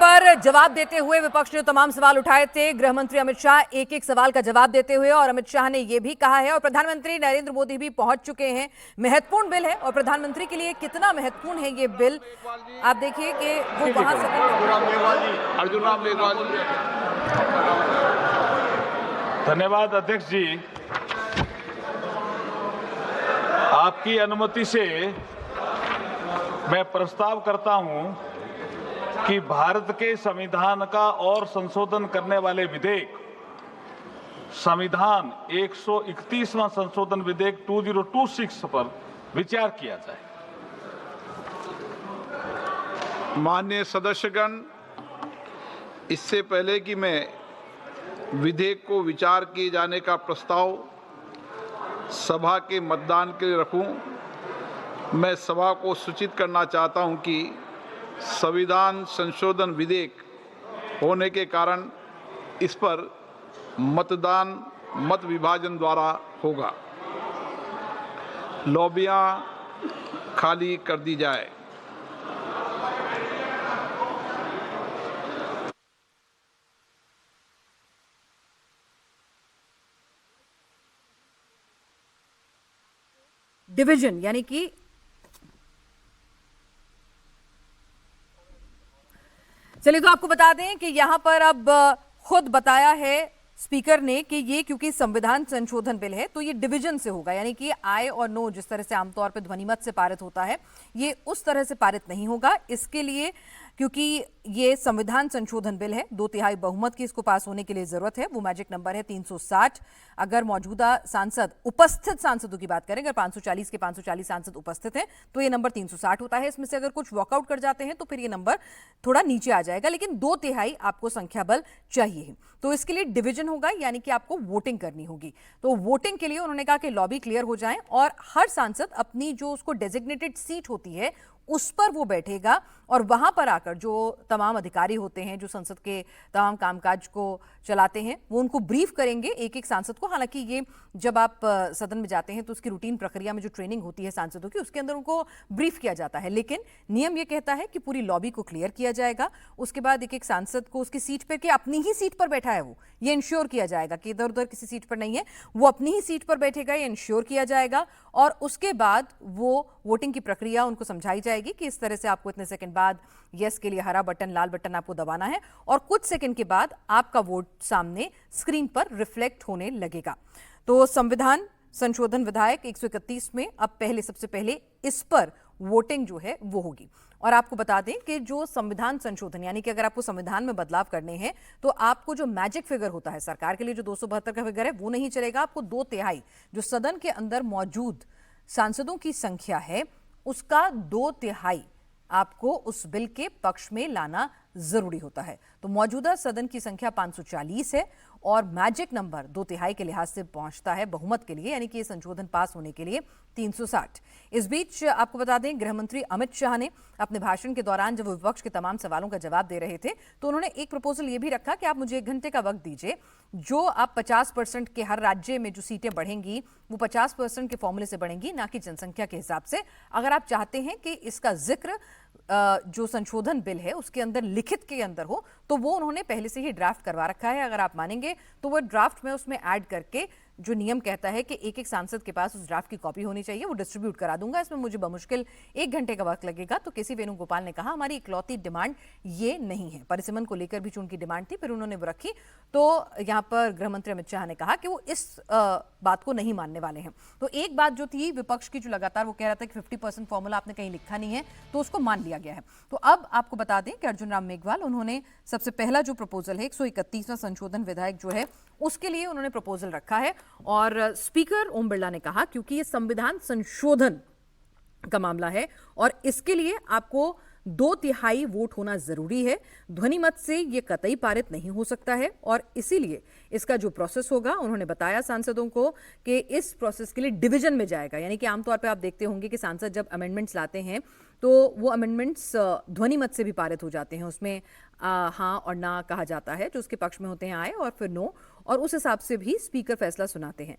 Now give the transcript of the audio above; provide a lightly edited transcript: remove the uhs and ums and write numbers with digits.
पर जवाब देते हुए विपक्ष ने तमाम सवाल उठाए थे। गृह मंत्री अमित शाह एक एक सवाल का जवाब देते हुए, और अमित शाह ने यह भी कहा है और प्रधानमंत्री नरेंद्र मोदी भी पहुंच चुके हैं। महत्वपूर्ण बिल है और प्रधानमंत्री के लिए कितना महत्वपूर्ण है ये बिल, आप देखिए कि वो वहां से। धन्यवाद अध्यक्ष जी, आपकी अनुमति से मैं प्रस्ताव करता हूं कि भारत के संविधान का और संशोधन करने वाले विधेयक, संविधान 131वां संशोधन विधेयक 2026 पर विचार किया जाए। माननीय सदस्यगण, इससे पहले कि मैं विधेयक को विचार किए जाने का प्रस्ताव सभा के मतदान के लिए रखूं, मैं सभा को सूचित करना चाहता हूं कि संविधान संशोधन विधेयक होने के कारण इस पर मतदान मत विभाजन द्वारा होगा। लॉबियां खाली कर दी जाए। डिवीजन यानी कि चलिए तो आपको बता दें कि यहां पर अब खुद बताया है स्पीकर ने कि ये क्योंकि संविधान संशोधन बिल है तो ये डिवीजन से होगा, यानी कि आय और नो जिस तरह से आमतौर पर ध्वनिमत से पारित होता है ये उस तरह से पारित नहीं होगा। इसके लिए क्योंकि ये संविधान संशोधन बिल है, 2/3 बहुमत की इसको पास होने के लिए जरूरत है। वो मैजिक नंबर है 360। अगर मौजूदा सांसद, उपस्थित सांसदों की बात करें, अगर 540 के 540 सांसद उपस्थित हैं तो ये नंबर 360 होता है। इसमें से अगर कुछ वॉकआउट कर जाते हैं तो फिर ये नंबर थोड़ा नीचे आ जाएगा, लेकिन 2/3 आपको संख्या बल चाहिए। तो इसके लिए डिवीजन होगा, यानी कि आपको वोटिंग करनी होगी। तो वोटिंग के लिए उन्होंने कहा कि लॉबी क्लियर हो जाए और हर सांसद अपनी जो उसको डेजिग्नेटेड सीट होती है उस पर वो बैठेगा और वहां पर आकर जो तमाम अधिकारी होते हैं जो संसद के तमाम कामकाज को चलाते हैं वो उनको ब्रीफ करेंगे एक एक सांसद को। हालांकि ये जब आप सदन में जाते हैं तो उसकी रूटीन प्रक्रिया में जो ट्रेनिंग होती है सांसदों की उसके अंदर उनको ब्रीफ किया जाता है, लेकिन नियम ये कहता है कि पूरी लॉबी को क्लियर किया जाएगा। उसके बाद एक एक सांसद को उसकी सीट पर, कि अपनी ही सीट पर बैठा है वो, ये इंश्योर किया जाएगा कि इधर उधर किसी सीट पर नहीं है, वो अपनी ही सीट पर बैठेगा, ये इंश्योर किया जाएगा। और उसके बाद वो वोटिंग की प्रक्रिया उनको समझाई जाएगी कि इस तरह से आपको इतने सेकंड बाद यस के लिए हरा बटन, लाल बटन आपको दबाना है और कुछ सेकंड के बाद आपका वोट सामने स्क्रीन पर रिफ्लेक्ट होने लगेगा। तो संविधान संशोधन विधेयक 131 में अब सबसे पहले इस पर वोटिंग जो है वो होगी। और आपको बता दें कि जो संविधान संशोधन, यानी कि अगर आपको संविधान में बदलाव करने हैं तो आपको जो मैजिक फिगर होता है सरकार के लिए, जो 272 का फिगर है वो नहीं चलेगा। आपको 2/3 जो सदन के अंदर मौजूद सांसदों की संख्या है उसका 2/3 आपको उस बिल के पक्ष में लाना जरूरी होता है। तो मौजूदा सदन की संख्या 540 है और मैजिक नंबर 2/3 के लिहाज से पहुंचता है बहुमत के लिए, यानी कि ये संशोधन पास होने के लिए 360। इस बीच आपको बता दें गृह मंत्री अमित शाह ने अपने भाषण के दौरान जब विपक्ष के तमाम सवालों का जवाब दे रहे थे तो उन्होंने एक प्रपोजल ये भी रखा कि आप मुझे 1 घंटे का वक्त दीजिए, जो आप 50% के हर राज्य में जो सीटें बढ़ेंगी वो 50% के फॉर्मूले से बढ़ेंगी, ना कि जनसंख्या के हिसाब से। अगर आप चाहते हैं कि इसका जिक्र जो संशोधन बिल है उसके अंदर लिखित के अंदर हो तो वो उन्होंने पहले से ही ड्राफ्ट करवा रखा है। अगर आप मानेंगे तो वो ड्राफ्ट में उसमें ऐड करके जो नियम कहता है कि एक एक सांसद के पास उस ड्राफ्ट की कॉपी होनी चाहिए, वो डिस्ट्रीब्यूट करा दूंगा। इसमें मुझे बमुश्किल 1 घंटे का वक्त लगेगा। तो केसी वेणुगोपाल ने कहा हमारी इकलौती डिमांड ये नहीं है, परिसीमन को लेकर भी उनकी डिमांड थी, फिर उन्होंने वो रखी। तो यहाँ पर गृह मंत्री अमित शाह ने कहा कि वो इस बात को नहीं मानने वाले हैं। तो एक बात जो थी विपक्ष की, जो लगातार वो कह रहा था कि 50% फॉर्मूला आपने कहीं लिखा नहीं है, तो उसको मान लिया गया है। तो अब आपको बता दें कि अर्जुन राम मेघवाल, उन्होंने सबसे पहला जो प्रपोजल है 131वां संशोधन विधेयक जो है उसके लिए उन्होंने प्रपोजल रखा है। और स्पीकर ओम बिरला ने कहा क्योंकि ये संविधान संशोधन का मामला है और इसके लिए आपको 2/3 वोट होना जरूरी है, ध्वनि मत से ये कतई पारित नहीं हो सकता है। और इसीलिए इसका जो प्रोसेस होगा, उन्होंने बताया सांसदों को कि इस प्रोसेस के लिए डिवीजन में जाएगा। यानी कि आमतौर पे आप देखते होंगे कि सांसद जब अमेंडमेंट्स लाते हैं तो वो अमेंडमेंट्स ध्वनि मत से भी पारित हो जाते हैं, उसमें हाँ और ना कहा जाता है, जो उसके पक्ष में होते हैं आए और फिर नो, और उस हिसाब से भी स्पीकर फैसला सुनाते हैं।